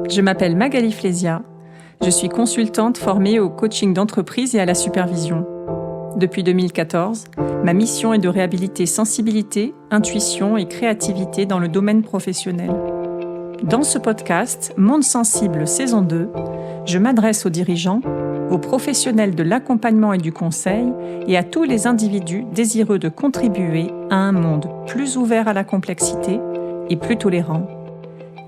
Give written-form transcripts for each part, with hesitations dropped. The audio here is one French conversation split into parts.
Je m'appelle Magali Flésia. Je suis consultante formée au coaching d'entreprise et à la supervision. Depuis 2014, ma mission est de réhabiliter sensibilité, intuition et créativité dans le domaine professionnel. Dans ce podcast, Monde Sensible saison 2, je m'adresse aux dirigeants, aux professionnels de l'accompagnement et du conseil et à tous les individus désireux de contribuer à un monde plus ouvert à la complexité et plus tolérant.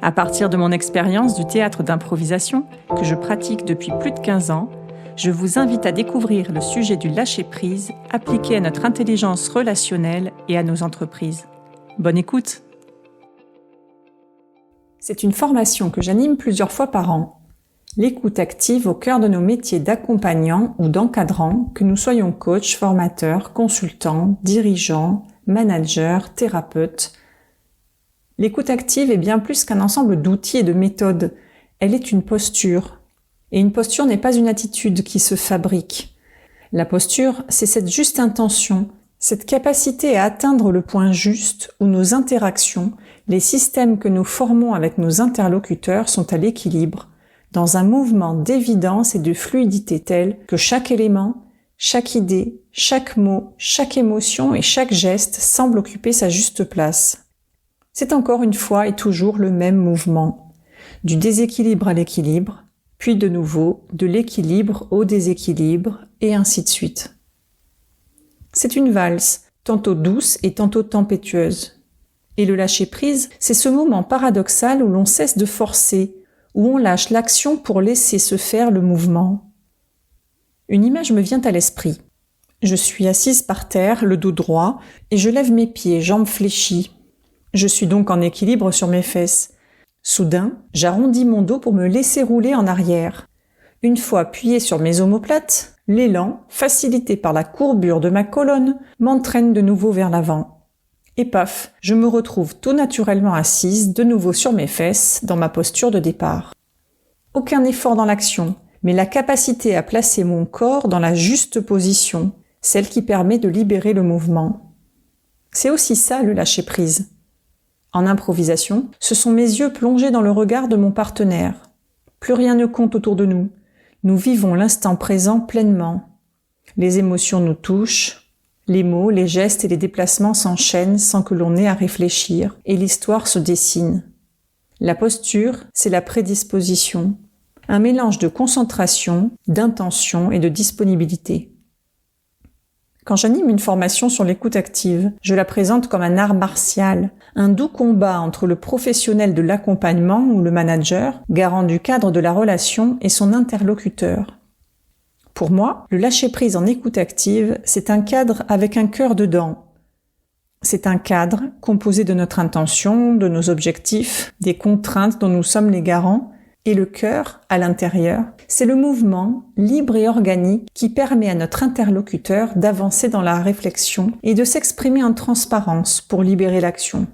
À partir de mon expérience du théâtre d'improvisation, que je pratique depuis plus de 15 ans, je vous invite à découvrir le sujet du lâcher-prise appliqué à notre intelligence relationnelle et à nos entreprises. Bonne écoute! C'est une formation que j'anime plusieurs fois par an. L'écoute active au cœur de nos métiers d'accompagnants ou d'encadrant, que nous soyons coachs, formateurs, consultants, dirigeants, managers, thérapeutes. L'écoute active est bien plus qu'un ensemble d'outils et de méthodes. Elle est une posture. Et une posture n'est pas une attitude qui se fabrique. La posture, c'est cette juste intention, cette capacité à atteindre le point juste où nos interactions, les systèmes que nous formons avec nos interlocuteurs sont à l'équilibre, dans un mouvement d'évidence et de fluidité tel que chaque élément, chaque idée, chaque mot, chaque émotion et chaque geste semble occuper sa juste place. C'est encore une fois et toujours le même mouvement, du déséquilibre à l'équilibre, puis de nouveau de l'équilibre au déséquilibre, et ainsi de suite. C'est une valse, tantôt douce et tantôt tempétueuse. Et le lâcher-prise, c'est ce moment paradoxal où l'on cesse de forcer, où on lâche l'action pour laisser se faire le mouvement. Une image me vient à l'esprit. Je suis assise par terre, le dos droit, et je lève mes pieds, jambes fléchies. Je suis donc en équilibre sur mes fesses. Soudain, j'arrondis mon dos pour me laisser rouler en arrière. Une fois appuyé sur mes omoplates, l'élan, facilité par la courbure de ma colonne, m'entraîne de nouveau vers l'avant. Et paf, je me retrouve tout naturellement assise, de nouveau sur mes fesses, dans ma posture de départ. Aucun effort dans l'action, mais la capacité à placer mon corps dans la juste position, celle qui permet de libérer le mouvement. C'est aussi ça le lâcher-prise. En improvisation, ce sont mes yeux plongés dans le regard de mon partenaire. Plus rien ne compte autour de nous. Nous vivons l'instant présent pleinement. Les émotions nous touchent, les mots, les gestes et les déplacements s'enchaînent sans que l'on ait à réfléchir, et l'histoire se dessine. La posture, c'est la prédisposition, un mélange de concentration, d'intention et de disponibilité. Quand j'anime une formation sur l'écoute active, je la présente comme un art martial, un doux combat entre le professionnel de l'accompagnement ou le manager, garant du cadre de la relation, et son interlocuteur. Pour moi, le lâcher-prise en écoute active, c'est un cadre avec un cœur dedans. C'est un cadre composé de notre intention, de nos objectifs, des contraintes dont nous sommes les garants, et le cœur, à l'intérieur, c'est le mouvement libre et organique qui permet à notre interlocuteur d'avancer dans la réflexion et de s'exprimer en transparence pour libérer l'action.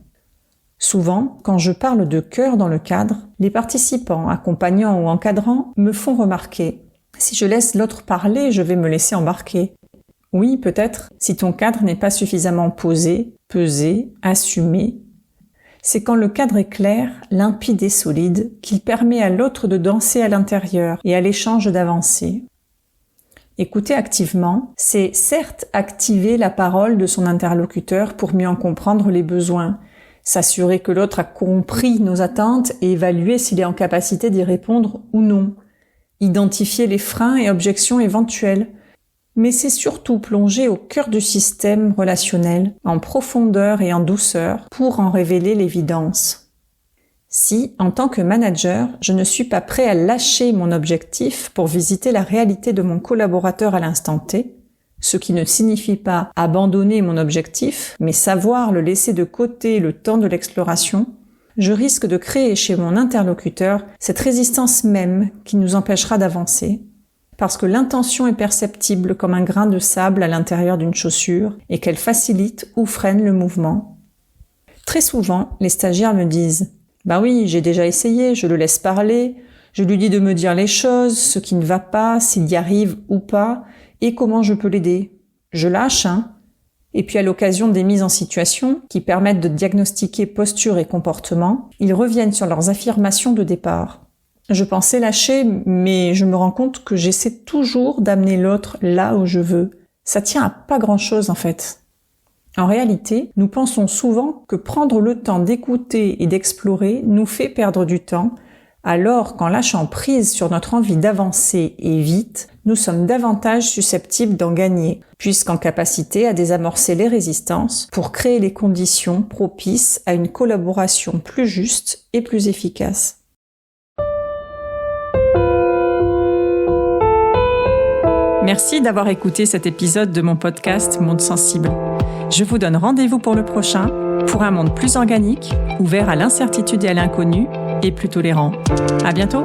Souvent, quand je parle de cœur dans le cadre, les participants, accompagnants ou encadrants, me font remarquer « Si je laisse l'autre parler, je vais me laisser embarquer. » Oui, peut-être, si ton cadre n'est pas suffisamment posé, pesé, assumé. C'est quand le cadre est clair, limpide et solide, qu'il permet à l'autre de danser à l'intérieur et à l'échange d'avancer. Écouter activement, c'est certes activer la parole de son interlocuteur pour mieux en comprendre les besoins, s'assurer que l'autre a compris nos attentes et évaluer s'il est en capacité d'y répondre ou non, identifier les freins et objections éventuelles, mais c'est surtout plonger au cœur du système relationnel, en profondeur et en douceur, pour en révéler l'évidence. Si, en tant que manager, je ne suis pas prêt à lâcher mon objectif pour visiter la réalité de mon collaborateur à l'instant T, ce qui ne signifie pas abandonner mon objectif, mais savoir le laisser de côté le temps de l'exploration, je risque de créer chez mon interlocuteur cette résistance même qui nous empêchera d'avancer, parce que l'intention est perceptible comme un grain de sable à l'intérieur d'une chaussure et qu'elle facilite ou freine le mouvement. Très souvent, les stagiaires me disent « Ben oui, j'ai déjà essayé, je le laisse parler, je lui dis de me dire les choses, ce qui ne va pas, s'il y arrive ou pas, et comment je peux l'aider. Je lâche, hein ?» Et puis à l'occasion des mises en situation qui permettent de diagnostiquer posture et comportement, ils reviennent sur leurs affirmations de départ. Je pensais lâcher, mais je me rends compte que j'essaie toujours d'amener l'autre là où je veux. Ça tient à pas grand-chose en fait. En réalité, nous pensons souvent que prendre le temps d'écouter et d'explorer nous fait perdre du temps, alors qu'en lâchant prise sur notre envie d'avancer et vite, nous sommes davantage susceptibles d'en gagner, puisqu'en capacité à désamorcer les résistances pour créer les conditions propices à une collaboration plus juste et plus efficace. Merci d'avoir écouté cet épisode de mon podcast Monde Sensible. Je vous donne rendez-vous pour le prochain, pour un monde plus organique, ouvert à l'incertitude et à l'inconnu, et plus tolérant. À bientôt!